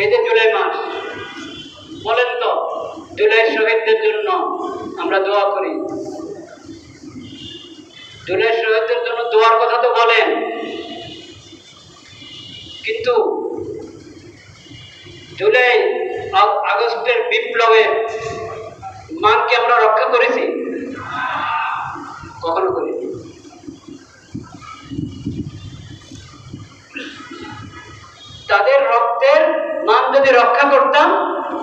এই যে জুলাই মাস, বলেন তো জুলাই শহীদদের জন্য আমরা দোয়া করি। জুলাই শহীদদের জন্য দোয়ার কথা তো বলেন, কিন্তু জুলাই আগস্টের বিপ্লবের মানকে আমরা রক্ষা করেছি? কখনো করিনি। তাদের রক্তের মান যদি রক্ষা করতাম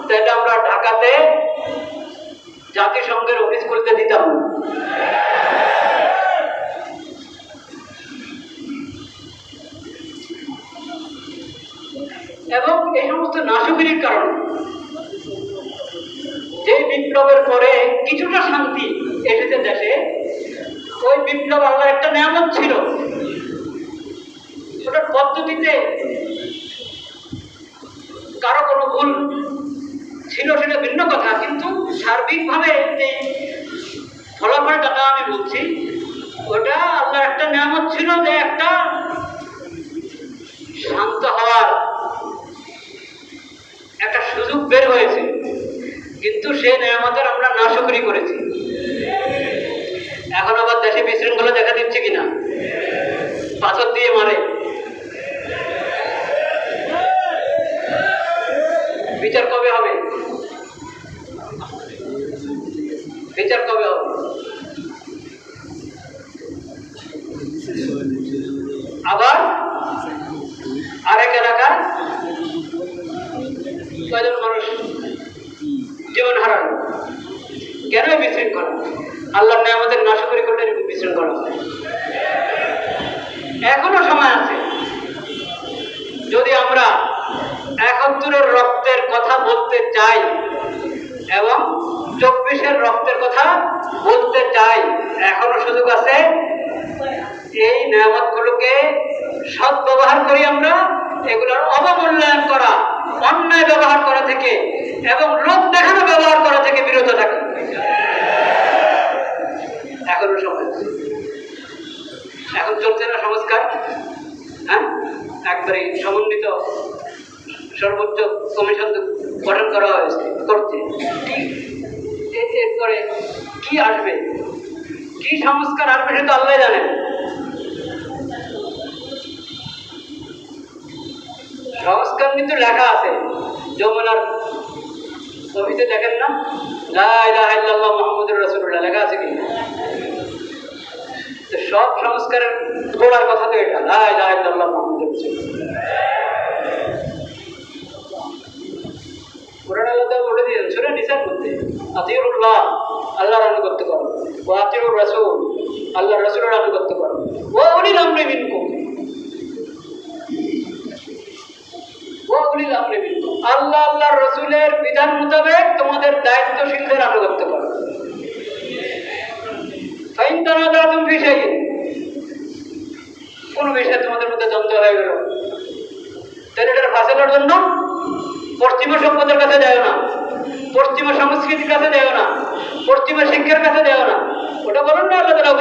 তাহলে আমরা ঢাকাতে জাতিসংঘের অফিস খুলতে দিতাম না। এবং এই সমস্ত নাশকরির কারণে যে বিপ্লবের পরে কিছুটা শান্তি এসেছে দেশে, ওই বিপ্লব আল্লাহর একটা নিয়ামত ছিল। ওটার পদ্ধতিতে কারো কোনো ভুল ছিল সেটা ভিন্ন কথা, কিন্তু সার্বিকভাবে যে ফলাফলটা আমি বলছি, ওটা আল্লাহর একটা নিয়ামত ছিল যে একটা শান্ত হওয়ার একটা সুযোগ বের হয়েছে। কিন্তু সেই নিয়ামতের আমরা নাশকরি করেছি। এখন আবার দেশে বিশৃঙ্খলা দেখা দিচ্ছে কিনা? পাথর দিয়ে মারে। বিচার কবে হবে? বিচার কবে হবে? আবার আরেক এলাকায় কয়জন মানুষ জীবন হারালো। কেন বিশৃঙ্খলা? আল্লাহর নিয়ামতের নাশকরি করলে বিশৃঙ্খলা হয়। এখনো সময় আছে, যদি আমরা ৭১-এর রক্তের কথা বলতে চাই এবং ২৪-এর রক্তের কথা বলতে চাই, এখনো সুযোগ আছে। এই নিয়ামতগুলোকে সৎ ব্যবহার করি আমরা, এগুলোর অবমূল্যায়ন করা, অন্যায় ব্যবহার করা থেকে এবং লোক দেখানো ব্যবহার করা থেকে বিরত থাকি। এখনো সময়। এখন চলছে না সংস্কার? হ্যাঁ, একবারে সমন্বিত সর্বোচ্চ কমিশন গঠন করা হয়েছে, করছে। এরপরে কি আসবে, কি সংস্কার আসবে সেটা আল্লাহ জানেন। সংস্কার কিন্তু লেখা আছে যমুনার কবিতে, দেখেন না, লা ইলাহা ইল্লাল্লাহ মুহাম্মাদুর রাসূলুল্লাহ লেখা আছে কি? সব সংস্কারের গোড়ার কথা তো এটা, লা ইলাহা ইল্লাল্লাহ মুহাম্মাদুর রাসূলুল্লাহ। কোরআন আল্লাহ তাআলা বলে দিয়েছেন সূরা নিসার মধ্যে, আতিউল্লাহ, আল্লাহর আনুগত্য করো, ওয়া আতিউর রাসূল, আল্লাহর রাসূলের আনুগত্য করো, ওয়া উলিল আমরি মিনকুম, ওয়া উলিল আমরি মিনকুম, আল্লাহ আল্লাহর রাসূলের বিধান মোতাবেক তোমাদের দায়িত্বশীলদের আনুগত্য করো। ফাইন তানাযাতুম ফি শাইইন, কোন বিষয়ে তোমাদের মধ্যে দ্বন্দ্ব হয়ে গেল, তাহলে এটার ফাসলার জন্য পশ্চিমা সভ্যতার কাছে যায় না, পশ্চিমা সংস্কৃতির কাছে যায় না, পশ্চিমা শিক্ষার কাছে যায় না। ওটা বলেন না আল্লাহ তাআলা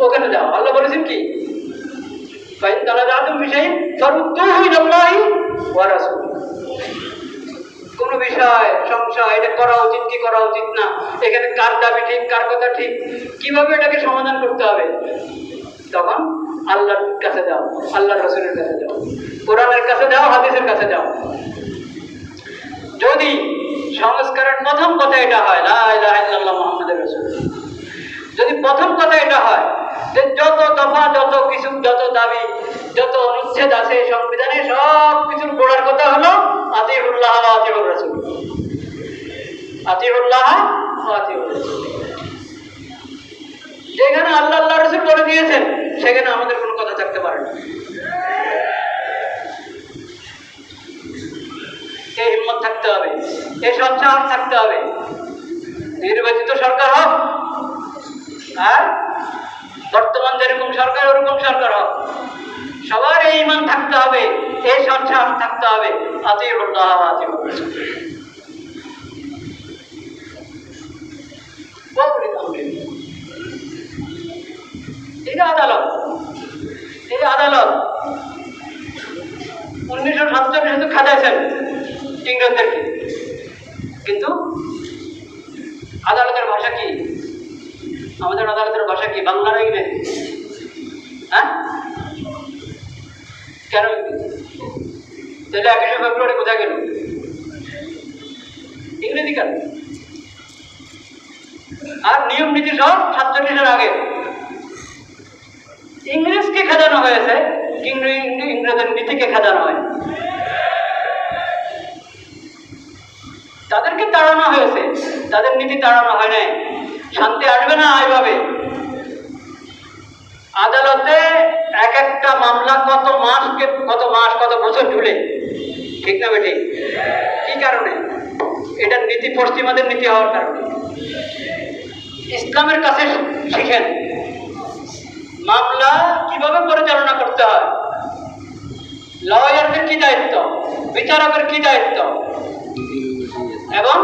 ওখানে যাও। আল্লাহ বলেছেন কি? ফাইন তানাযাতুম ফি শাইইন ফারুদ্দুহু ইলাল্লাহি ওয়া রাসূলিহি। কোন বিষয় সংশয়, এটা করা উচিত কি করা উচিত না, এখানে কার দাবি ঠিক, কার কথা ঠিক, কিভাবে এটাকে সমাধান করতে হবে, তখন আল্লাহর কাছে যাও, আল্লাহর রাসূলের কাছে যাও, কোরআনের কাছে যাও, হাদিসের কাছে যাও। যদি সংস্কারের প্রথম কথা এটা হয়, লা ইলাহা ইল্লাল্লাহ মুহাম্মাদুর রাসূলুল্লাহ, যদি প্রথম কথা এটা হয় যে যত দফা, যত কিছু, যত দাবি, যত অনুচ্ছেদ আছে সংবিধানে, সব কিছুর গোড়ার কথা হলো আতিউল্লাহ ওয়া আতিউর রাসূল, আতিউল্লাহ ওয়া আতিউর রাসূল। যেখানে আল্লাহ আল্লাহর রাসূল বলে দিয়েছেন সেখানে আমাদের কোনো কথা থাকতে পারে না। এই হিম্মত থাকতে হবে, এই সৎসাহস থাকতে হবে। নির্বাচিত সরকার হোক আর বর্তমান যেরকম সরকার ওরকম সরকার হোক, সবার এই ঈমান থাকতে হবে, এই সৎসাহস থাকতে হবে। আতিউল্লাহ ওয়া আতিউর রাসূল। এই আদালত, এই আদালত 1947 খাটাইছেন, ইংরেজদেরকে। কিন্তু আদালতের ভাষা কি? আমাদের আদালতের ভাষা কি? বাংলা না ইংরেজি? হ্যাঁ, কেন? তাহলে 21শে ফেব্রুয়ারি কোথায় গেল? ইংরেজি কেন? আর নিয়ম নীতি সব 47-এর আগে ইংরেজকে খেদানো হয়েছে, কিন্তু ইংরেজের নীতিকে খেদানো হয়। তাদেরকে তাড়ানো হয়েছে, তাদের নীতি তাড়ানো হয় নাই। শান্তি আসবে না এইভাবে। আদালতে এক একটা মামলা কত বছর ঝুলে, ঠিক না বেঠিক? কি কারণে? এটার নীতি পশ্চিমাদের নীতি হওয়ার কারণে। ইসলামের কাছে শিখেন মামলা কিভাবে পরিচালনা করতে হয়, লয়ারদের কি দায়িত্ব, বিচারকের কি দায়িত্ব, এবং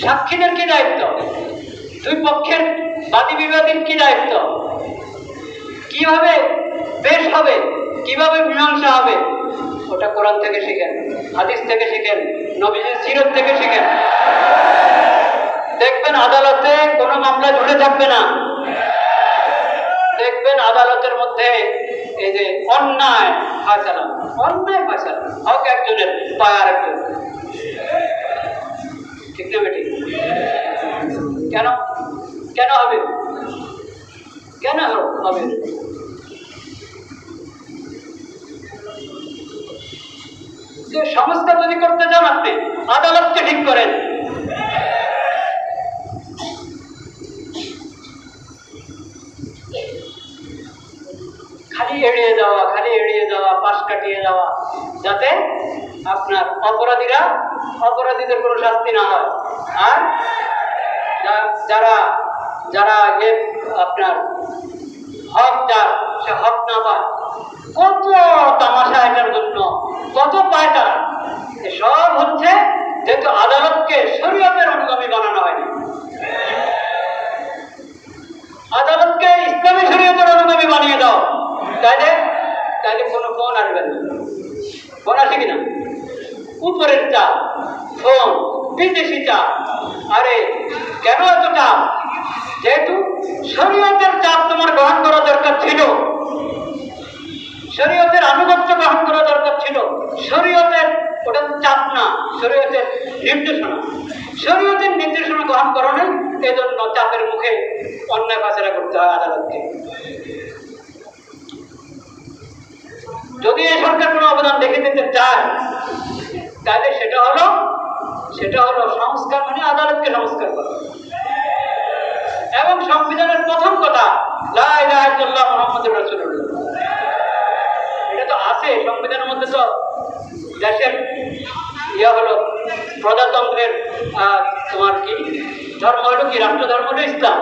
সাক্ষীদের কি দায়িত্ব, দুই পক্ষের বাদী বিবাদীর কি দায়িত্ব, কিভাবে পেশ হবে, কিভাবে মীমাংসা হবে, ওটা কোরআন থেকে শিখেন, হাদিস থেকে শিখেন, নবীজির সিরত থেকে শিখেন। দেখবেন আদালতে কোনো মামলা ঝুলে থাকবে না। দেখবেন আদালতের মধ্যে এই যে অন্যায় ফায়সালা, হক একজনের, পায় আরেকজন, ঠিক না বেঠিক? কেন কেন হবে? কেন হবে? যে সংস্কার যদি করতে চান আপনি আদালতকে ঠিক করেন। খালি এড়িয়ে যাওয়া, পাশ কাটিয়ে যাওয়া, যাতে আপনার অপরাধীদের কোনো শাস্তি না হয়, আর যারা আপনার হক যার, সে হক না পায়। কত তামাশা এটার জন্য, কত পায়টা। সব হচ্ছে যেহেতু আদালতকে শরীয়তের অনুগামী বানানো হয়নি। আদালতকে ইসলামী শরীয়তের অনুগামী বানিয়ে দাও, তাইলে কোনো ফোন আসবে না। ফোন আসে কিনা? উপরের চাপ, ফোন, বিদেশি চাপ। আরে কেন এত চাপ? যেহেতু শরীয়তের চাপ তোমার গ্রহণ করা দরকার ছিল, শরীয়তের আনুগত্য গ্রহণ করা দরকার ছিল। শরীয়তের ওটা চাপ না, শরীয়তের নির্দেশনা। শরীয়তের নির্দেশনা গ্রহণ করো নাই, এজন্য চাপের মুখে অন্যায় ফাঁসেরা করতে হয় আদালতকে। যদি এই সরকার কোনো অবদান দেখে দিতে চায়, তাহলে সেটা হলো সংস্কার, মানে আদালতকে সংস্কার করা। এবং সংবিধানের প্রথম কথা লা ইলাহা ইল্লাল্লাহ মুহাম্মাদুর রাসূলুল্লাহ, এটা তো আছে সংবিধানের মধ্যে। তো দেশের হলো প্রজাতন্ত্রের তোমার কি ধর্ম হলো কি? রাষ্ট্রধর্ম হলো ইসলাম।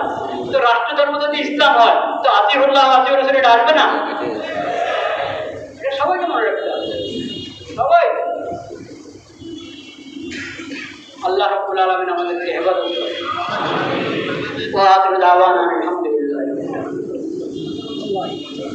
তো রাষ্ট্রধর্ম যদি ইসলাম হয়, তো আতিউল্লাহ আতিউর রাসূল এটা আসবে না? এটা সবাইকে মনে রাখতে হবে, সবাই। আল্লাহ রাব্বুল আলামিন আমাদেরকে হেফাজত করুন। ওয়া আখিরু দাওয়ানা